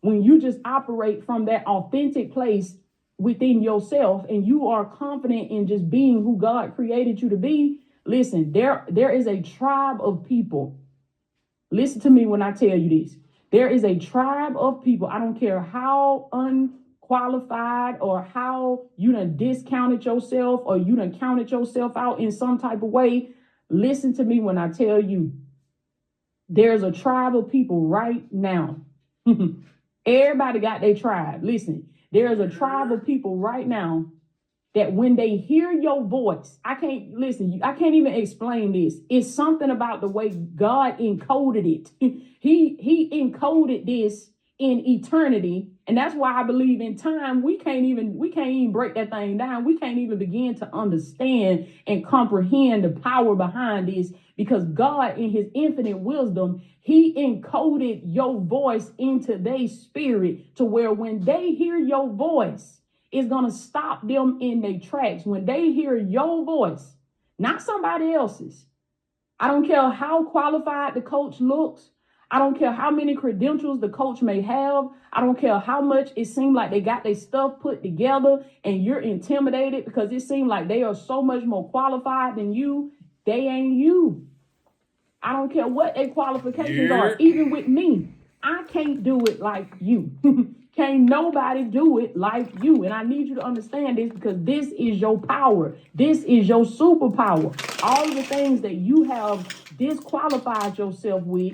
When you just operate from that authentic place within yourself and you are confident in just being who God created you to be, listen, there is a tribe of people. Listen to me when I tell you this. There is a tribe of people. I don't care how unqualified or how you done discounted yourself or you done counted yourself out in some type of way. Listen to me when I tell you, there's a tribe of people right now. Everybody got their tribe. Listen, there's a tribe of people right now that when they hear your voice, I can't even explain this. It's something about the way God encoded it. He encoded this in eternity. And that's why I believe in time, we can't even break that thing down. We can't even begin to understand and comprehend the power behind this, because God, in his infinite wisdom, he encoded your voice into their spirit to where when they hear your voice, it's going to stop them in their tracks. When they hear your voice, not somebody else's. I don't care how qualified the coach looks. I don't care how many credentials the coach may have. I don't care how much it seems like they got their stuff put together and you're intimidated because it seems like they are so much more qualified than you. They ain't you. I don't care what their qualifications are. Even with me, I can't do it like you. Can't nobody do it like you. And I need you to understand this, because this is your power. This is your superpower. All of the things that you have disqualified yourself with,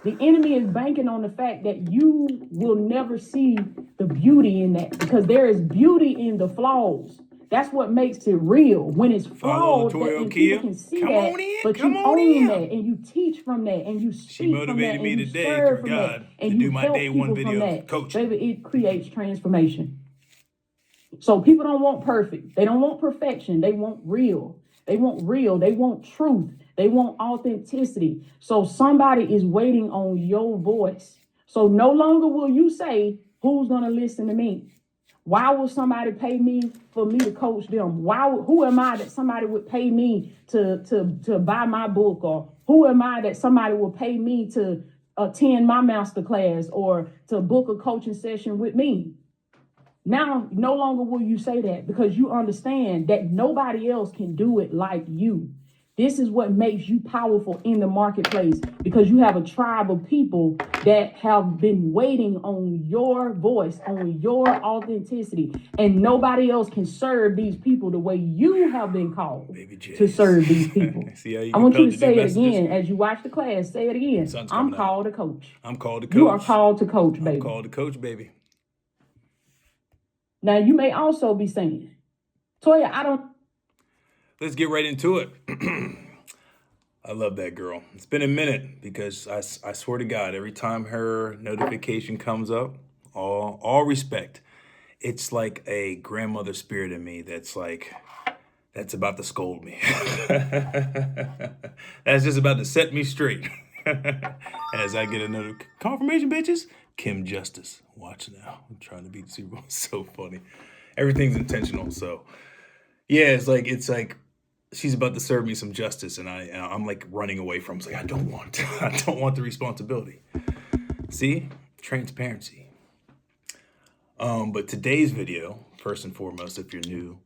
the enemy is banking on the fact that you will never see the beauty in that, because there is beauty in the flaws. That's what makes it real. When it's flawed, and people can see that, but you own that and you teach from that and you speak from that and you serve from that and you help people from that. Baby, it creates transformation. So people don't want perfect. They don't want perfection. They want real. They want real. They want truth. They want authenticity. So somebody is waiting on your voice. So no longer will you say, who's going to listen to me? Why would somebody pay me for me to coach them? Who am I that somebody would pay me to buy my book? Or who am I that somebody will pay me to attend my master class or to book a coaching session with me? Now, no longer will you say that, because you understand that nobody else can do it like you. This is what makes you powerful in the marketplace, because you have a tribe of people that have been waiting on your voice, on your authenticity, and nobody else can serve these people the way you have been called to serve these people. I want you to say it again as you watch the class. Say it again. I'm called to coach. I'm called to coach. You are called to coach, baby. I'm called to coach, baby. Now, you may also be saying, Toya, Let's get right into it. I love that girl. It's been a minute, because I swear to God, every time her notification comes up, all respect, it's like a grandmother spirit in me that's about to scold me. That's just about to set me straight. As I get another confirmation, bitches. Kim Justice, watch now. I'm trying to beat the Super Bowl. It's so funny. Everything's intentional. So yeah, it's like she's about to serve me some justice, and I'm like running away from. It's like I don't want the responsibility. See, transparency. But today's video, first and foremost, if you're new,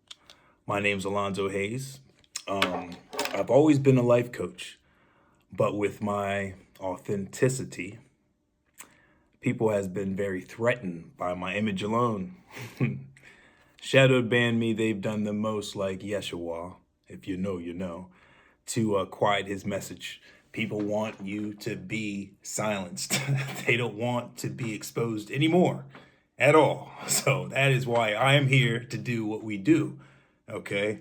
my name's Alonzo Hayes. I've always been a life coach, but with my authenticity, people has been very threatened by my image alone. Shadow banned me. They've done the most, like Yeshua, if you know, you know, to quiet his message. People want you to be silenced. They don't want to be exposed anymore at all. So that is why I am here to do what we do. Okay.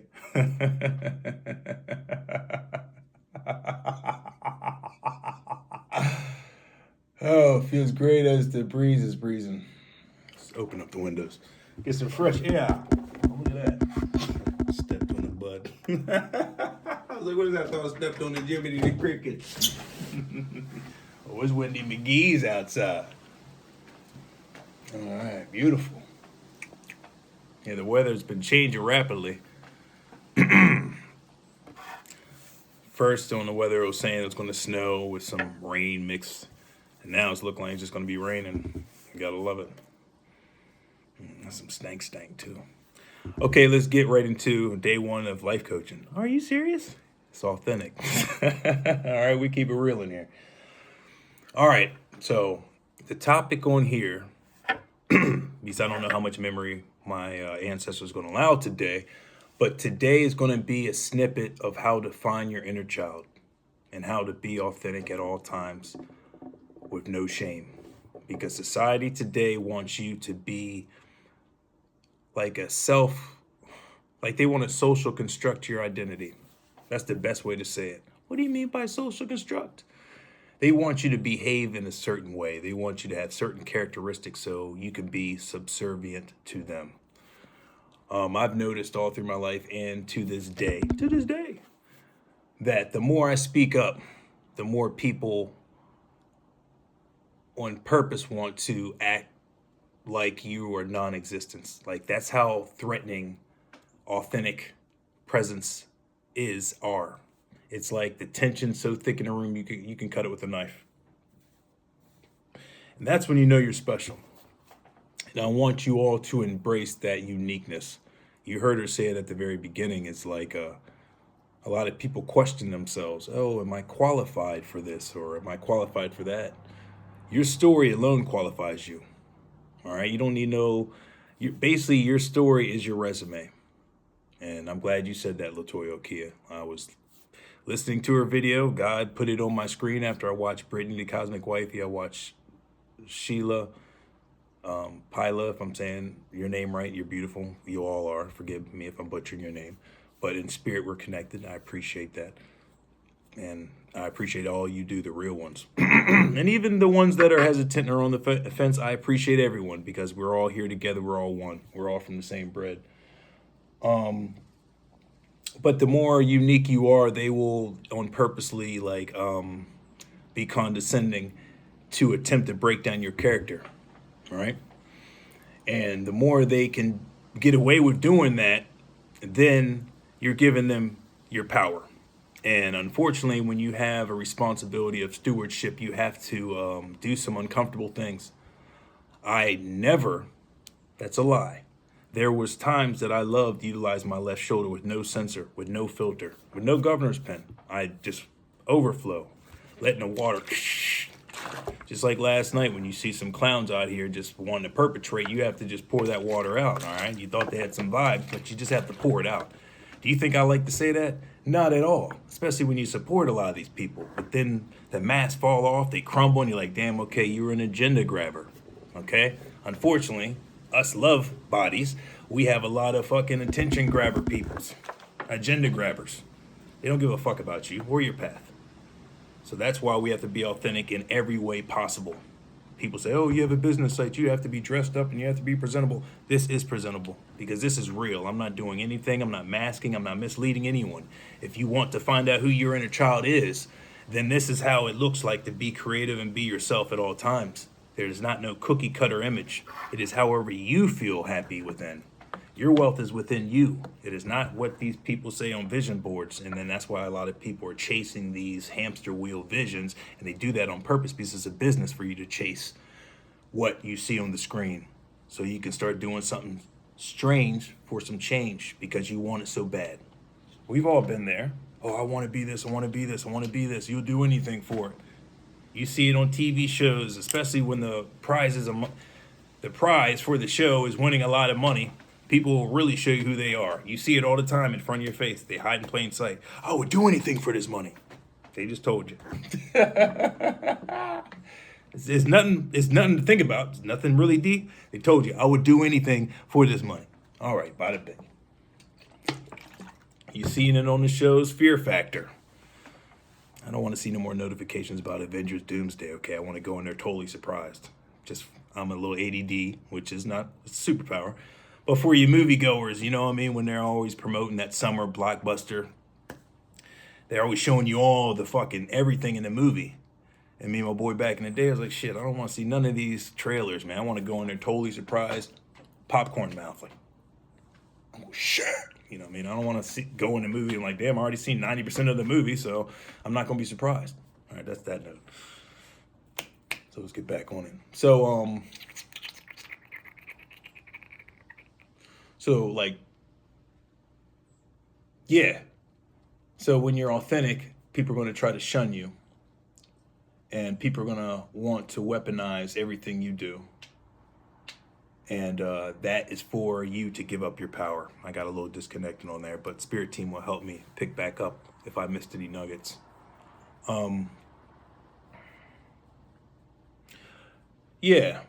Oh, it feels great as the breeze is breezing. Let's open up the windows. Get some fresh air. Oh, look at that. Stepped on the bud. I was like, what is that? I thought I stepped on the Jiminy the Cricket. Oh, it's Wendy McGee's outside. All right, beautiful. Yeah, the weather's been changing rapidly. First on the weather, it was saying it was going to snow with some rain mixed. And now it's looking like it's just going to be raining. Gotta love it. That's some stank too. Okay, let's get right into day one of life coaching. Are you serious? It's authentic. All right, we keep it real in here. All right, so the topic on here, because I don't know how much memory my ancestors going to allow today, but today is going to be a snippet of how to find your inner child and how to be authentic at all times with no shame. Because society today wants you to be like they want to social construct your identity. That's the best way to say it. What do you mean by social construct? They want you to behave in a certain way. They want you to have certain characteristics so you can be subservient to them. I've noticed all through my life and to this day, that the more I speak up, the more people on purpose want to act like you are non-existence. Like that's how threatening authentic presence are. It's like the tension so thick in a room you can cut it with a knife. And that's when you know you're special. And I want you all to embrace that uniqueness. You heard her say it at the very beginning. It's like a lot of people question themselves. Oh, am I qualified for this or am I qualified for that? Your story alone qualifies you. All right, you don't need basically your story is your resume. And I'm glad you said that, Latoya Okia. I was listening to her video. God put it on my screen after I watched Brittany the Cosmic Wifey. I watched Sheila Pila, if I'm saying your name right. You're beautiful. You all are. Forgive me if I'm butchering your name. But in spirit, we're connected. I appreciate that. And I appreciate all you do, the real ones. And even the ones that are hesitant or on the fence, I appreciate everyone because we're all here together. We're all one. We're all from the same bread. But the more unique you are, they will on purposely be condescending to attempt to break down your character. All right. And the more they can get away with doing that, then you're giving them your power. And unfortunately, when you have a responsibility of stewardship, you have to do some uncomfortable things. That's a lie. There was times that I loved to utilize my left shoulder with no sensor, with no filter, with no governor's pen. I just overflow, letting the water, just like last night when you see some clowns out here just wanting to perpetrate, you have to just pour that water out, all right? You thought they had some vibe, but you just have to pour it out. Do you think I like to say that? Not at all, especially when you support a lot of these people. But then the masks fall off, they crumble, and you're like, damn, okay, you're an agenda grabber, okay? Unfortunately, us love bodies, we have a lot of fucking attention grabber peoples, agenda grabbers. They don't give a fuck about you or your path. So that's why we have to be authentic in every way possible. People say, oh, you have a business site, you have to be dressed up and you have to be presentable. This is presentable because this is real. I'm not doing anything. I'm not masking. I'm not misleading anyone. If you want to find out who your inner child is, then this is how it looks like to be creative and be yourself at all times. There's not no cookie cutter image. It is however you feel happy within. Your wealth is within you. It is not what these people say on vision boards. And then that's why a lot of people are chasing these hamster wheel visions. And they do that on purpose because it's a business for you to chase what you see on the screen. So you can start doing something strange for some change because you want it so bad. We've all been there. Oh, I want to be this. I want to be this. I want to be this. You'll do anything for it. You see it on TV shows, especially when the prize for the show is winning a lot of money. People will really show you who they are. You see it all the time in front of your face. They hide in plain sight. I would do anything for this money. They just told you. It's nothing to think about. It's nothing really deep. They told you, I would do anything for this money. All right, bada bing. You seen it on the shows, Fear Factor. I don't want to see no more notifications about Avengers Doomsday, okay? I want to go in there totally surprised. I'm a little ADD, which is not a superpower. But for you moviegoers, you know what I mean? When they're always promoting that summer blockbuster, they're always showing you all the fucking everything in the movie. And me and my boy back in the day, I was like, shit, I don't want to see none of these trailers, man. I want to go in there totally surprised, popcorn mouth, like, oh, shit. You know what I mean? I don't want to go in the movie and like, damn, I already seen 90% of the movie, so I'm not going to be surprised. All right, that's that note. So let's get back on it. So, So like, yeah. So when you're authentic, people are going to try to shun you, and people are going to want to weaponize everything you do. And that is for you to give up your power. I got a little disconnected on there, but Spirit Team will help me pick back up if I missed any nuggets. Yeah,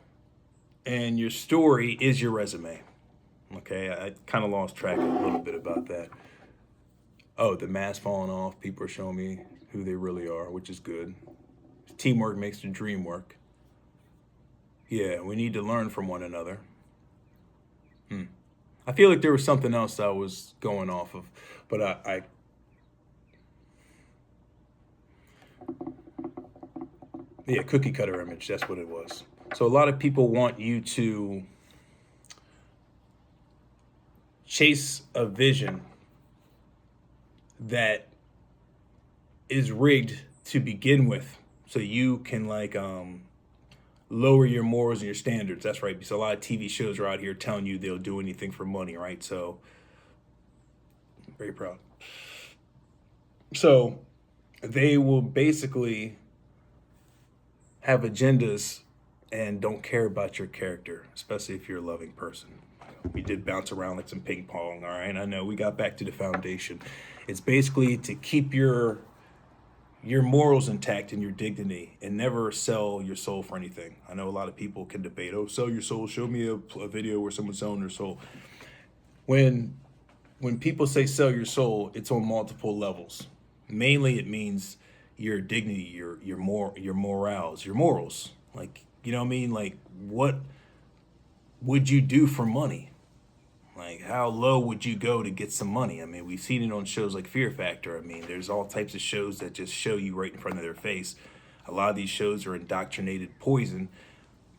and your story is your resume. Okay, I kind of lost track a little bit about that. Oh, the mask falling off. People are showing me who they really are, which is good. Teamwork makes the dream work. Yeah, we need to learn from one another. I feel like there was something else I was going off of, but yeah, cookie cutter image. That's what it was. So a lot of people want you to chase a vision that is rigged to begin with, so you can like lower your morals and your standards. That's right. Because a lot of TV shows are out here telling you they'll do anything for money, right? So very proud. So they will basically have agendas and don't care about your character, especially if you're a loving person. We did bounce around like some ping pong, all right? I know we got back to the foundation. It's basically to keep your morals intact and your dignity, and never sell your soul for anything. I know a lot of people can debate, oh, sell your soul. Show me a video where someone's selling their soul. When people say sell your soul, it's on multiple levels. Mainly, it means your dignity, your morals, your morals. Like, you know what I mean? Like, what would you do for money? Like, how low would you go to get some money? I mean, we've seen it on shows like Fear Factor. I mean, there's all types of shows that just show you right in front of their face. A lot of these shows are indoctrinated poison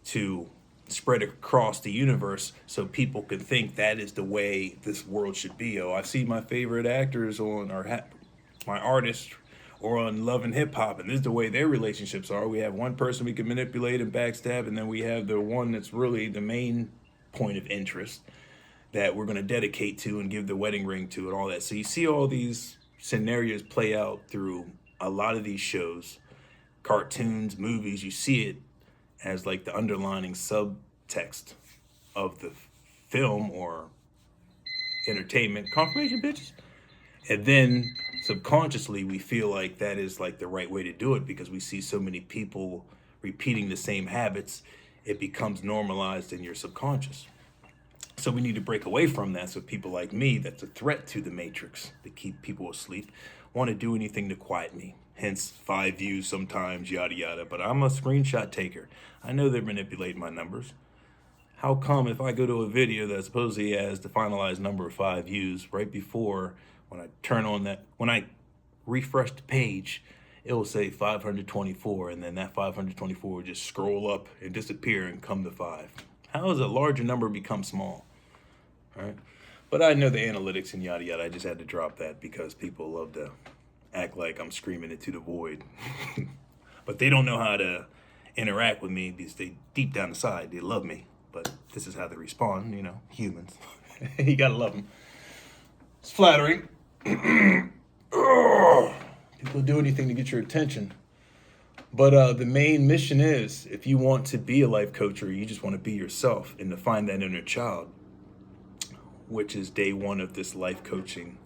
to spread across the universe so people can think that is the way this world should be. Oh, I see my favorite actors on, or my artists, or on Love and Hip Hop, and this is the way their relationships are. We have one person we can manipulate and backstab, and then we have the one that's really the main point of interest that we're going to dedicate to and give the wedding ring to and all that. So you see all these scenarios play out through a lot of these shows, cartoons, movies. You see it as like the underlining subtext of the film or entertainment. Confirmation, bitches. And then subconsciously we feel like that is like the right way to do it because we see so many people repeating the same habits. It becomes normalized in your subconscious. So we need to break away from that. So people like me, that's a threat to the matrix, to keep people asleep, want to do anything to quiet me. Hence 5 views sometimes, yada yada. But I'm a screenshot taker. I know they're manipulating my numbers. How come if I go to a video that supposedly has the finalized number of 5 views, right before when I turn on that, when I refresh the page, it will say 524, and then that 524 will just scroll up and disappear and come to 5. How does a larger number become small? Right? But I know the analytics and yada yada. I just had to drop that because people love to act like I'm screaming it to the void. But they don't know how to interact with me because they deep down inside, they love me. But this is how they respond, you know, humans. You gotta love them. It's flattering. People do anything to get your attention. But the main mission is, if you want to be a life coach or you just want to be yourself and to find that inner child, which is day 1 of this life coaching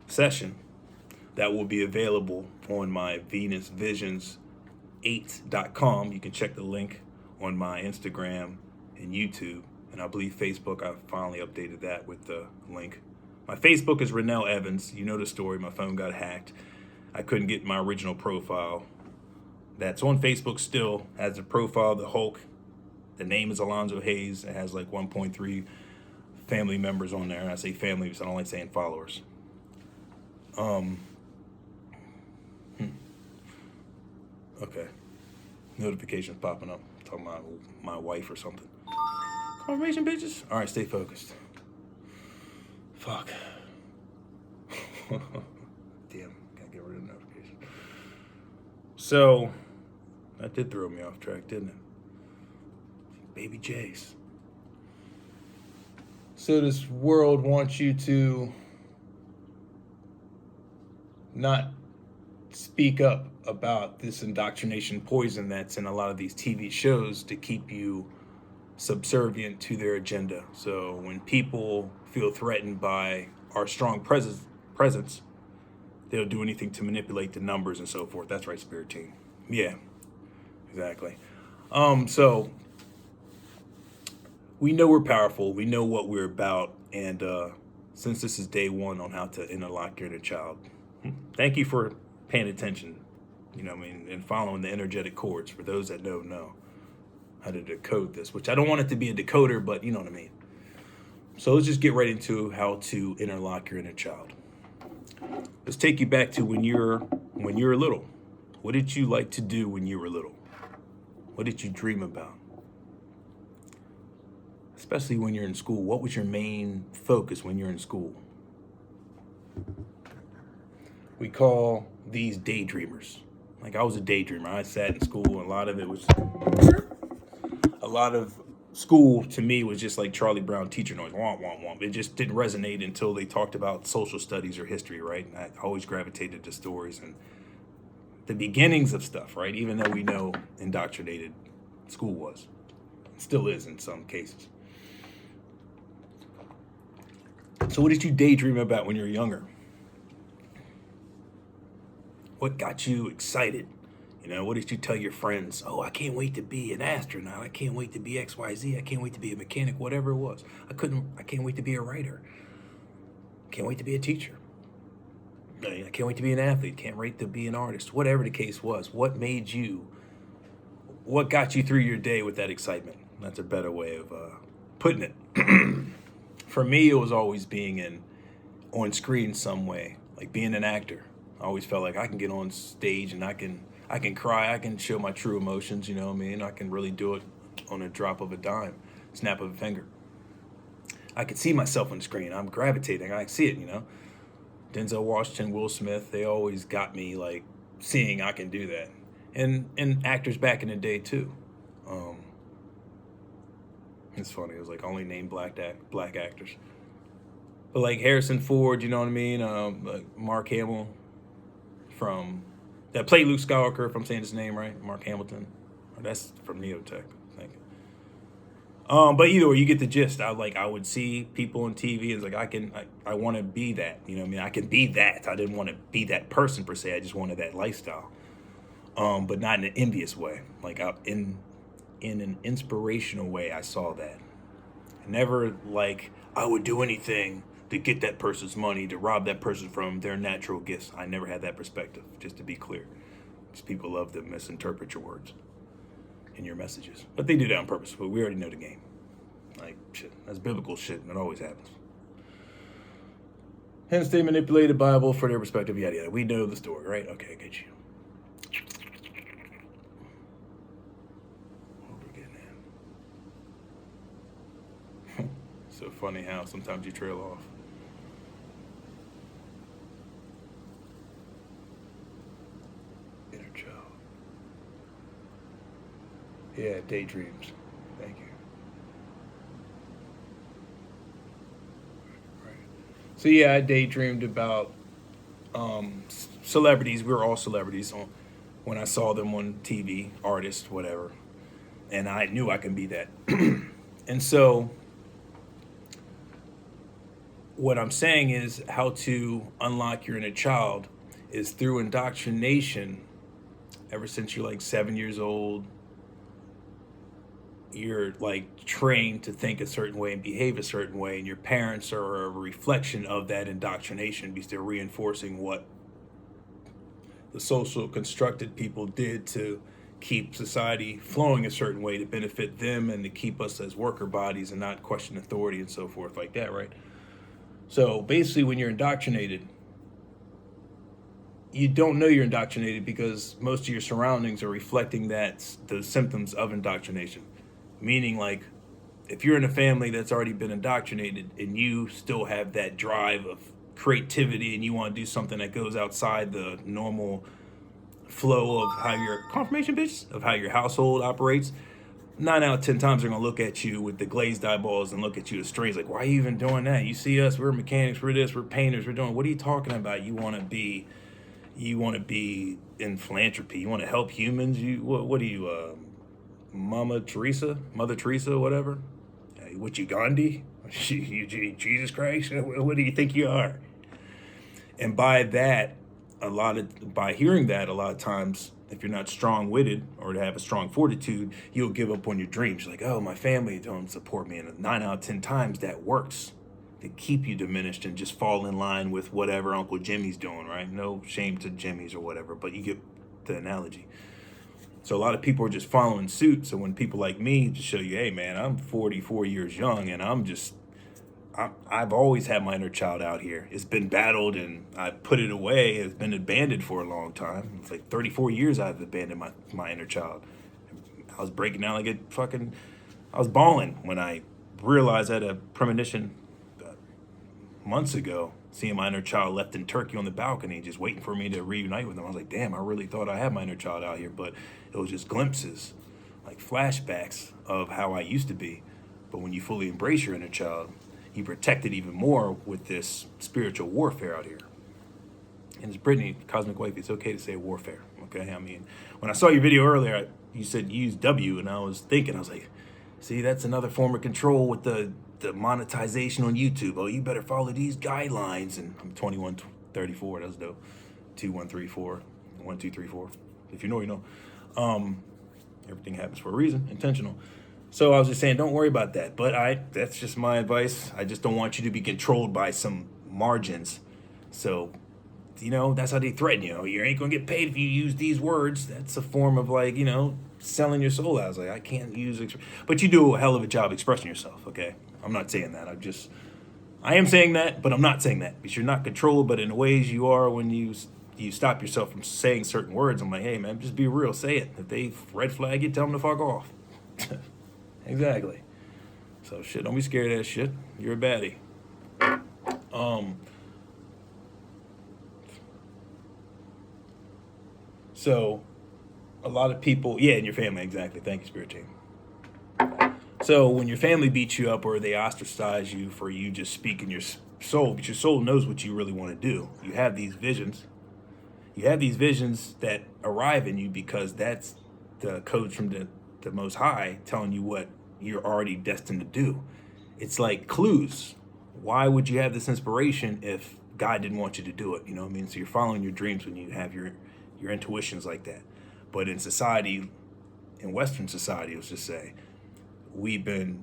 session, that will be available on my venusvisions8.com. You can check the link on my Instagram and YouTube. And I believe Facebook, I finally updated that with the link. My Facebook is Renell Evans. You know the story. My phone got hacked. I couldn't get my original profile. That's on Facebook still. Has the profile of the Hulk. The name is Alonzo Hayes. It has like 1.3 family members on there. I say family because I don't like saying followers. Okay. Notifications popping up. I'm talking about my wife or something. Confirmation, bitches. All right, stay focused. Fuck. Damn, gotta get rid of the notification. So, that did throw me off track, didn't it? Baby Jace. So this world wants you to not speak up about this indoctrination poison that's in a lot of these TV shows to keep you subservient to their agenda. So when people feel threatened by our strong presence, they'll do anything to manipulate the numbers and so forth. That's right, Spirit Team. Yeah, exactly. So we know we're powerful. We know what we're about. And since this is day one on how to interlock your inner child, thank you for paying attention, and following the energetic chords. For those that don't know how to decode this, which I don't want it to be a decoder, but you know what I mean. So let's just get right into how to interlock your inner child. Let's take you back to when you're little. What did you like to do when you were little? What did you dream about? Especially when you're in school, what was your main focus when you're in school? We call these daydreamers. Like, I was a daydreamer. I sat in school, and a lot of school to me was just like Charlie Brown teacher noise. Womp, womp, womp. It just didn't resonate until they talked about social studies or history, right? And I always gravitated to stories and the beginnings of stuff, right? Even though we know indoctrinated school was. Still is in some cases. So what did you daydream about when you were younger? What got you excited? What did you tell your friends? Oh, I can't wait to be an astronaut. I can't wait to be XYZ. I can't wait to be a mechanic, whatever it was. I can't wait to be a writer. Can't wait to be a teacher. I can't wait to be an athlete. Can't wait to be an artist. Whatever the case was. What got you through your day with that excitement? That's a better way of putting it. For me, it was always being on screen some way, like being an actor. I always felt like I can get on stage and I can cry, I can show my true emotions, you know what I mean? I can really do it on a drop of a dime, snap of a finger. I could see myself on the screen. I'm gravitating. I see it, Denzel Washington, Will Smith, they always got me like seeing I can do that. And actors back in the day too. It's funny, it was like only named black actors. But like Harrison Ford, you know what I mean? Like Mark Hamill that played Luke Skywalker, if I'm saying his name right, Mark Hamilton. That's from Neotech, I think. But either way, you get the gist. I would see people on TV, and it's like I want to be that. You know what I mean? I can be that. I didn't want to be that person per se. I just wanted that lifestyle. But not in an envious way. Like in an inspirational way, I saw that. Never like I would do anything to get that person's money, to rob that person from their natural gifts. I never had that perspective, just to be clear. Because people love to misinterpret your words and your messages. But they do that on purpose, but we already know the game. Like, shit, that's biblical shit, and it always happens. Hence, they manipulate the Bible for their perspective, yada, yada. We know the story, right? Okay, I get you. What we're getting at. So funny how sometimes you trail off. Inner child. Yeah, daydreams. Thank you. Right. So yeah, I daydreamed about celebrities. We were all celebrities when I saw them on TV, artists, whatever. And I knew I could be that. And so what I'm saying is how to unlock your inner child is through indoctrination. Ever since you're like 7 years old, you're like trained to think a certain way and behave a certain way, and your parents are a reflection of that indoctrination because they're reinforcing what the social constructed people did to keep society flowing a certain way to benefit them and to keep us as worker bodies and not question authority and so forth like that, right? So basically when you're indoctrinated, you don't know you're indoctrinated because most of your surroundings are reflecting the symptoms of indoctrination. Meaning, like, if you're in a family that's already been indoctrinated and you still have that drive of creativity and you want to do something that goes outside the normal flow of how your household operates, 9 out of 10 times they're gonna look at you with the glazed eyeballs and look at you as strange, like, why are you even doing that? You see us, we're mechanics, we're this, we're painters, we're doing, what are you talking about? You want to be in philanthropy, you want to help humans, what are you, Mother Teresa, whatever? What, you Gandhi? Jesus Christ, what do you think you are? And by hearing that, a lot of times, if you're not strong-witted or to have a strong fortitude, you'll give up on your dreams. You're like, oh, my family don't support me. And 9 out of 10 times that works to keep you diminished and just fall in line with whatever Uncle Jimmy's doing, right? No shame to Jimmy's or whatever, but you get the analogy. So a lot of people are just following suit. So when people like me just show you, hey, man, I'm 44 years young and I've always had my inner child out here. It's been battled and I put it away. It's been abandoned for a long time. It's like 34 years I've abandoned my inner child. I was breaking down like I was bawling when I realized I had a premonition months ago, seeing my inner child left in Turkey on the balcony, just waiting for me to reunite with them. I was like, damn, I really thought I had my inner child out here, but it was just glimpses, like flashbacks of how I used to be. But when you fully embrace your inner child, you protect it even more with this spiritual warfare out here. And it's Brittany, Cosmic Wifey, it's okay to say warfare, okay? I mean, when I saw your video earlier, you said use W, and I was like, see, that's another form of control with the monetization on YouTube. Oh, you better follow these guidelines. And I'm 2134, that's dope. 2134, 1234. If you know, you know. Everything happens for a reason, intentional. So I was just saying, don't worry about that. But that's just my advice. I just don't want you to be controlled by some margins. So, you know, that's how they threaten you. You ain't gonna get paid if you use these words. That's a form of, like, you know, selling your soul out. I was like, I can't use, but you do a hell of a job expressing yourself, okay? I'm not saying that. I am saying that, but I'm not saying that. Because you're not controlled, but in ways you are when you stop yourself from saying certain words. I'm like, hey, man, just be real. Say it. If they red flag you, tell them to fuck off. Exactly. So, shit, don't be scared of that shit. You're a baddie. So, a lot of people, yeah, in your family, exactly. Thank you, Spirit Team. So when your family beats you up or they ostracize you for you just speaking your soul, but your soul knows what you really want to do. You have these visions. You have these visions that arrive in you because that's the codes from the Most High telling you what you're already destined to do. It's like clues. Why would you have this inspiration if God didn't want you to do it? You know what I mean? So you're following your dreams when you have your intuitions like that. But in society, in Western society, let's just say, we've been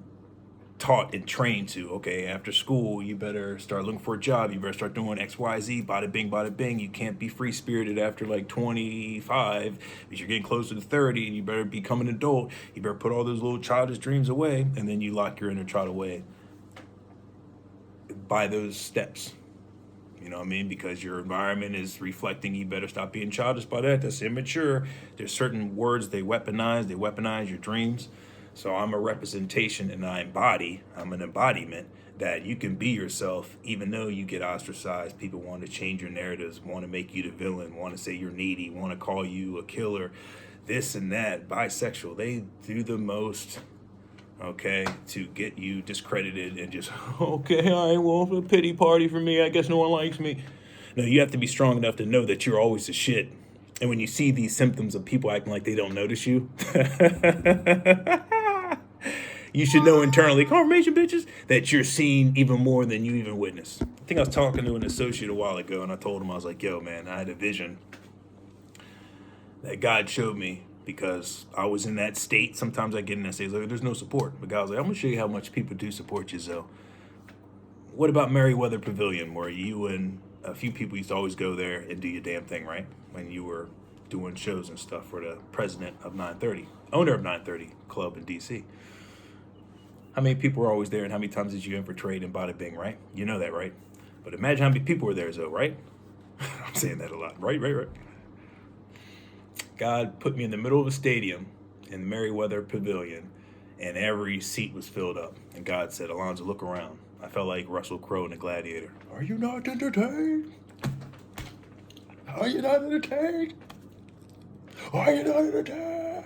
taught and trained to, okay, after school, you better start looking for a job. You better start doing X, Y, Z, bada bing, bada bing. You can't be free-spirited after like 25 because you're getting closer to 30 and you better become an adult. You better put all those little childish dreams away, and then you lock your inner child away by those steps. You know what I mean? Because your environment is reflecting, you better stop being childish by that. That's immature. There's certain words they weaponize your dreams. So I'm a representation and I'm an embodiment that you can be yourself even though you get ostracized. People want to change your narratives, want to make you the villain, want to say you're needy, want to call you a killer, this and that, bisexual. They do the most, okay, to get you discredited and just, okay, all right, well, a pity party for me. I guess no one likes me. No, you have to be strong enough to know that you're always the shit. And when you see these symptoms of people acting like they don't notice you, you should know internally, confirmation bitches, that you're seen even more than you even witness. I think I was talking to an associate a while ago, and I told him, I was like, yo, man, I had a vision that God showed me because I was in that state. Sometimes I get in that state, like, there's no support. But God was like, I'm going to show you how much people do support you, Zoe. What about Merriweather Pavilion, where you and a few people used to always go there and do your damn thing, right? When you were doing shows and stuff for the president of 930, owner of 930 Club in D.C. How many people were always there, and how many times did you infiltrate and bada bing, right? You know that, right? But imagine how many people were there, Zoe, right? I'm saying that a lot. Right. God put me in the middle of a stadium in the Merriweather Pavilion, and every seat was filled up. And God said, Alonzo, look around. I felt like Russell Crowe in The Gladiator. Are you not entertained? Are you not entertained? Are you not entertained?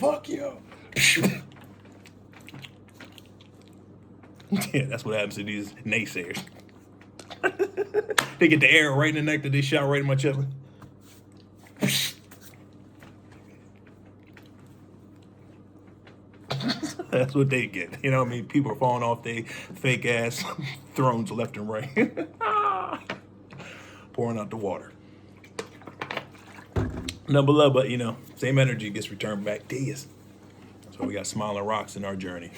fuck you. Yeah, that's what happens to these naysayers. They get the arrow right in the neck that they shot right in my chest. That's what they get. You know what I mean? People are falling off their fake ass thrones left and right. Pouring out the water. No, but you know, same energy gets returned back to us. So we got smiling rocks in our journey.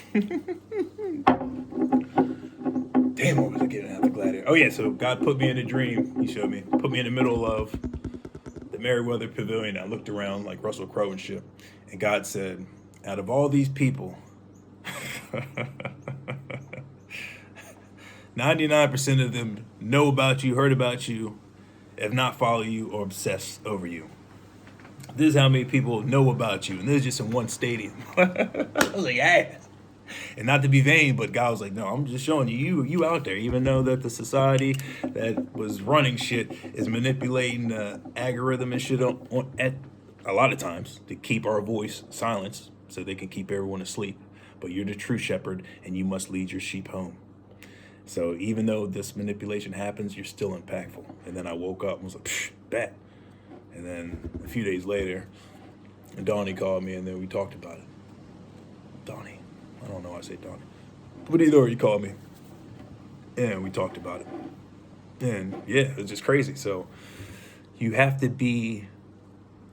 Damn, what was I getting at the gladiator? Oh yeah, so God put me in a dream. He showed me, put me in the middle of the Merriweather Pavilion. I looked around like Russell Crowe and shit, and God said, out of all these people, 99% of them know about you, heard about you, if not follow you or obsess over you. This is how many people know about you, and this is just in one stadium. I was like, yeah. And not to be vain, but God was like, no, I'm just showing you out there, even though that the society that was running shit is manipulating the algorithm and shit at a lot of times to keep our voice silenced so they can keep everyone asleep. But you're the true shepherd, and you must lead your sheep home. So even though this manipulation happens, you're still impactful. And then I woke up and was like, psh, bet. And then a few days later, Donnie called me, and then we talked about it. Donnie. I don't know why I say Donnie. But either or, he called me. And we talked about it. And yeah, it was just crazy. So you have to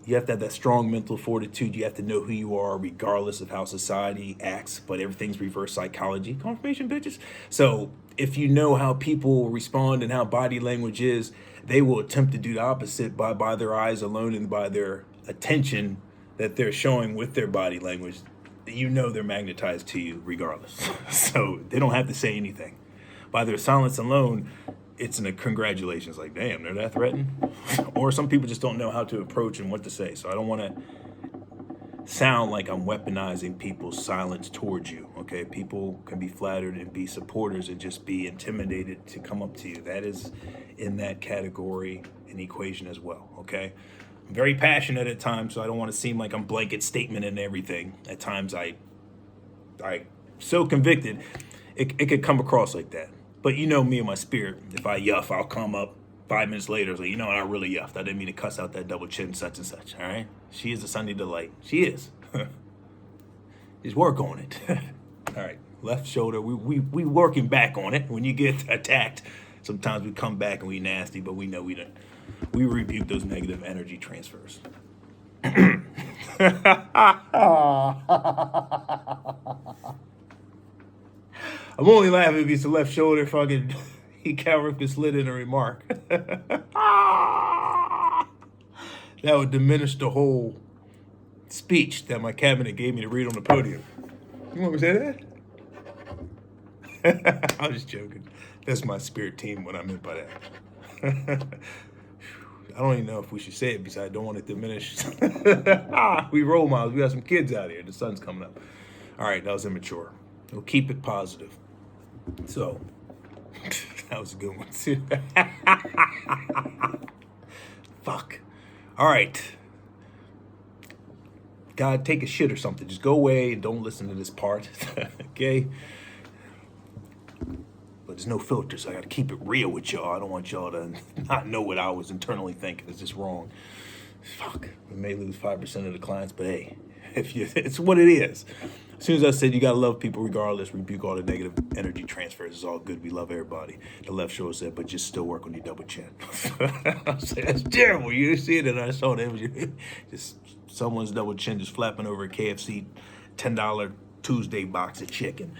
have that strong mental fortitude. You have to know who you are regardless of how society acts. But everything's reverse psychology. Confirmation, bitches. So if you know how people respond and how body language is, they will attempt to do the opposite by their eyes alone and by their attention that they're showing with their body language. You know they're magnetized to you regardless. So they don't have to say anything. By their silence alone, it's a congratulations. Like, damn, they're that threatened. Or some people just don't know how to approach and what to say. So I don't want to sound like I'm weaponizing people's silence towards you. Okay, people can be flattered and be supporters and just be intimidated to come up to you. That is in that category and equation as well. Okay. Very passionate at times, so I don't want to seem like I'm blanket statement and everything. At times I so convicted, it could come across like that. But you know me and my spirit, if I yuff, I'll come up 5 minutes later. It's like, you know what, I really yuffed. I didn't mean to cuss out that double chin such and such, all right? She is a Sunday delight. She is. Just work on it. All right, left shoulder, we working back on it. When you get attacked, sometimes we come back and we nasty, but we know we don't. We rebuke those negative energy transfers. I'm only laughing if it's the left shoulder fucking he calorifically slid in a remark. That would diminish the whole speech that my cabinet gave me to read on the podium. You want me to say that? I'm just joking. That's my spirit team, what I meant by that. I don't even know if we should say it because I don't want it to diminish. We role models. We got some kids out here. The sun's coming up. All right, that was immature. We'll keep it positive. So, that was a good one. Fuck. All right. God, take a shit or something. Just go away and don't listen to this part. Okay? But there's no filter, so I got to keep it real with y'all. I don't want y'all to not know what I was internally thinking. It's just wrong. Fuck. We may lose 5% of the clients, but hey, it's what it is. As soon as I said you got to love people regardless, rebuke all the negative energy transfers. It's all good. We love everybody. The left shoulder said, but just still work on your double chin. I said, that's terrible. You see it, and I saw that. Just someone's double chin just flapping over a KFC $10 Tuesday box of chicken.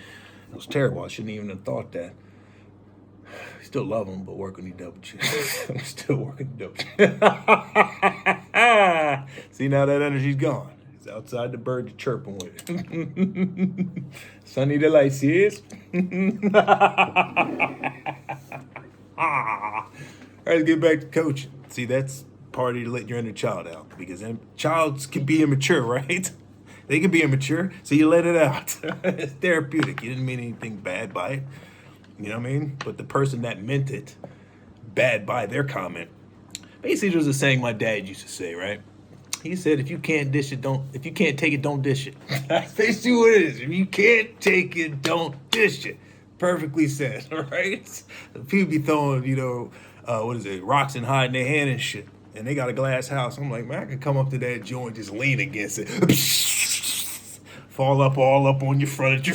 It was terrible. I shouldn't even have thought that. Still love them, but work on your double chin. I'm still working the double chin. See, now that energy's gone. It's outside the bird you're chirping with. Sunny delight, sis. All right, let's get back to coaching. See, that's part of letting your inner child out, because childs can be immature, right? They can be immature, so you let it out. It's therapeutic. You didn't mean anything bad by it. You know what I mean? But the person that meant it bad by their comment. Basically, there's a saying my dad used to say, right? He said, if you can't dish it, don't. If you can't take it, don't dish it. That's basically what it is. If you can't take it, don't dish it. Perfectly said, right? People be throwing, rocks and hiding their hand and shit. And they got a glass house. I'm like, man, I can come up to that joint, just lean against it. Fall up all up on your furniture.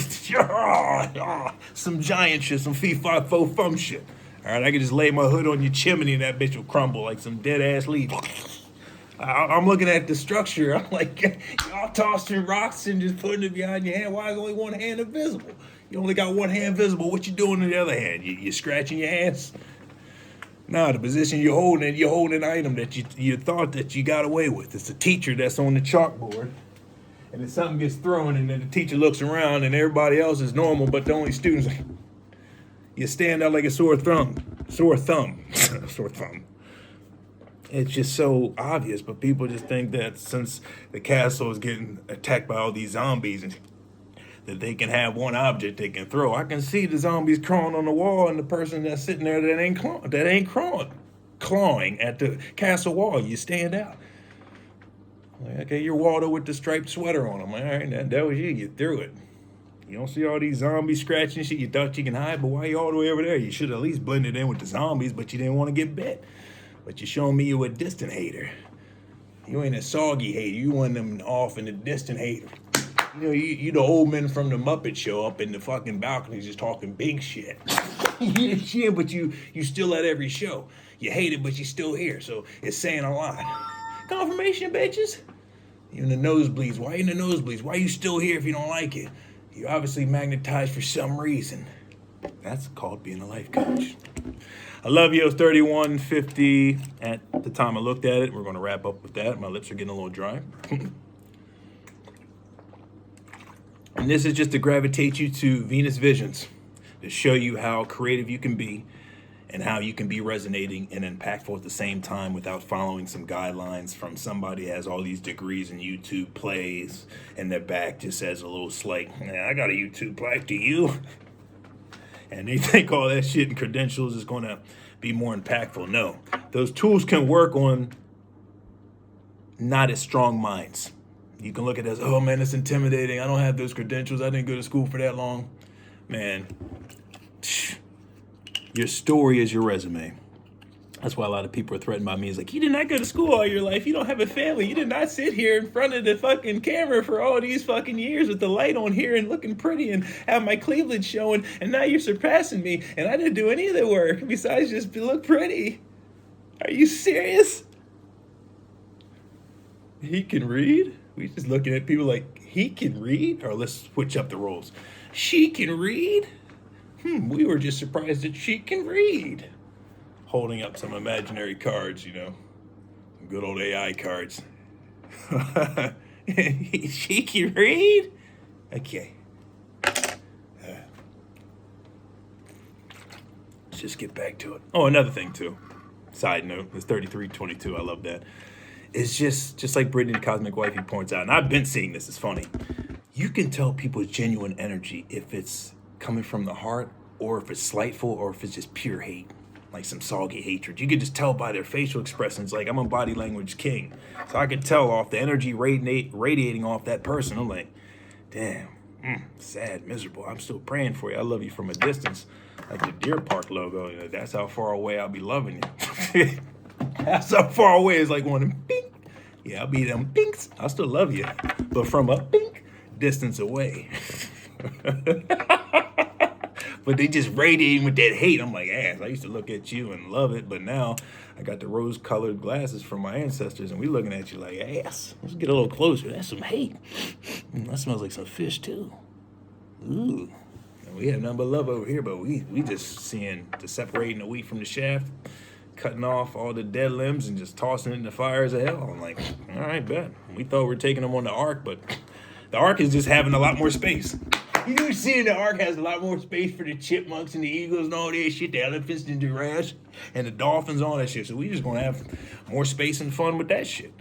Some giant shit, some fee-fi-fo-fum shit. All right, I can just lay my hood on your chimney and that bitch will crumble like some dead-ass leaf. I'm looking at the structure. I'm like, y'all tossing rocks and just putting it behind your hand. Why is only one hand invisible? You only got one hand visible. What you doing in the other hand? You scratching your hands? Nah, the position you're holding an item that you thought that you got away with. It's a teacher that's on the chalkboard. And then something gets thrown and then the teacher looks around and everybody else is normal, but the only students, you stand out like a sore thumb. Sore thumb. It's just so obvious, but people just think that since the castle is getting attacked by all these zombies, and that they can have one object they can throw. I can see the zombies crawling on the wall, and the person that's sitting there that ain't clawing at the castle wall. You stand out. Like, okay, you're Waldo with the striped sweater on. I'm like, all right, that was you. You threw it. You don't see all these zombies scratching shit. You thought you can hide, but why you all the way over there? You should at least blend it in with the zombies, but you didn't want to get bit. But you're showing me you a distant hater. You ain't a soggy hater. You one of them off in the distant hater. You the old men from the Muppet Show up in the fucking balcony just talking big shit. Yeah, but you still at every show. You hate it, but you still here. So it's saying a lot. Confirmation, bitches. You in the nosebleeds. Why you in the nosebleeds? Why you still here if you don't like it? You're obviously magnetized for some reason. That's called being a life coach. I love you. It was 31:50 at the time I looked at it. We're going to wrap up with that. My lips are getting a little dry. And this is just to gravitate you to Venus Visions, to show you how creative you can be and how you can be resonating and impactful at the same time without following some guidelines from somebody who has all these degrees in YouTube plays and their back just says a little slight, I got a YouTube plaque, do you? And they think all that shit and credentials is going to be more impactful. No, those tools can work on not as strong minds. You can look at it as, oh man, it's intimidating. I don't have those credentials. I didn't go to school for that long. Man, your story is your resume. That's why a lot of people are threatened by me. It's like, you did not go to school all your life. You don't have a family. You did not sit here in front of the fucking camera for all these fucking years with the light on here and looking pretty and have my cleavage showing. And now you're surpassing me. And I didn't do any of the work besides just look pretty. Are you serious? He can read? We just looking at people like, he can read? Or let's switch up the roles. She can read? We were just surprised that she can read. Holding up some imaginary cards, some good old AI cards. She can read? Okay. Let's just get back to it. Oh, another thing too. Side note, it's 3322. I love that. It's just like Brittany the Cosmic Wifey points out, and I've been seeing this, it's funny. You can tell people's genuine energy if it's coming from the heart or if it's slightful or if it's just pure hate, like some soggy hatred. You can just tell by their facial expressions. Like, I'm a body language king, so I could tell off the energy radiating off that person. I'm like, damn, sad, miserable. I'm still praying for you. I love you from a distance, like the Deer Park logo. That's how far away I'll be loving you. That's how far away. It's like one of them pink. Yeah, I'll be them pinks. I'll still love you, but from a pink distance away. But they just radiating with that hate. I'm like, ass. I used to look at you and love it, but now I got the rose-colored glasses from my ancestors, and we looking at you like, ass. Let's get a little closer. That's some hate. That smells like some fish too. Ooh. And we have nothing but love over here, but we just seeing the separating the wheat from the shaft, cutting off all the dead limbs and just tossing it in the fires of hell. I'm like, all right, bet. We thought we were taking them on the ark, but the ark is just having a lot more space. You see, the ark has a lot more space for the chipmunks and the eagles and all that shit, the elephants and the giraffes and the dolphins, all that shit. So we just gonna have more space and fun with that shit.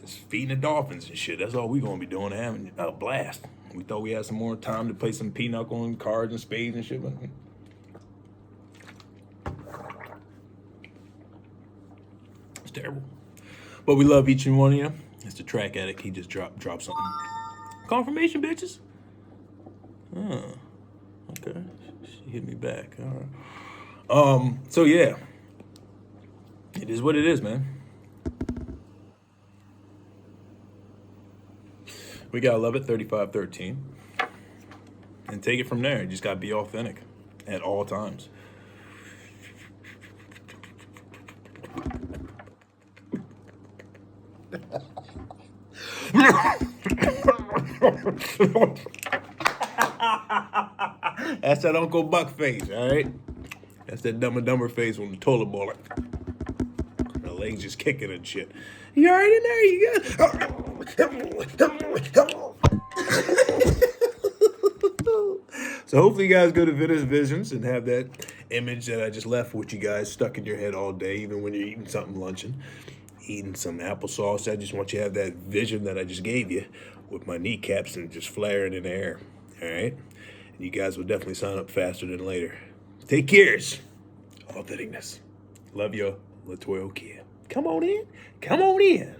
Just feeding the dolphins and shit. That's all we gonna be doing, having a blast. We thought we had some more time to play some pinochle and cards and spades and shit, but it's terrible. But we love each and one of you. It's the track addict. He just dropped something. Confirmation, bitches. Oh, okay. She hit me back. All right. So yeah, it is what it is, man. We gotta love it. 3513, and take it from there. You just gotta be authentic at all times. That's that Uncle Buck face, all right? That's that Dumb and Dumber face on the toilet bowl. The legs just kicking and shit. You all right in there? You good? So hopefully you guys go to Venice Visions and have that image that I just left with you guys stuck in your head all day, even when you're eating something luncheon, eating some applesauce. I just want you to have that vision that I just gave you with my kneecaps and just flaring in the air, all right? And you guys will definitely sign up faster than later. Take cares. Authenticness. Love you, Latoya Kid. Come on in. Come on in.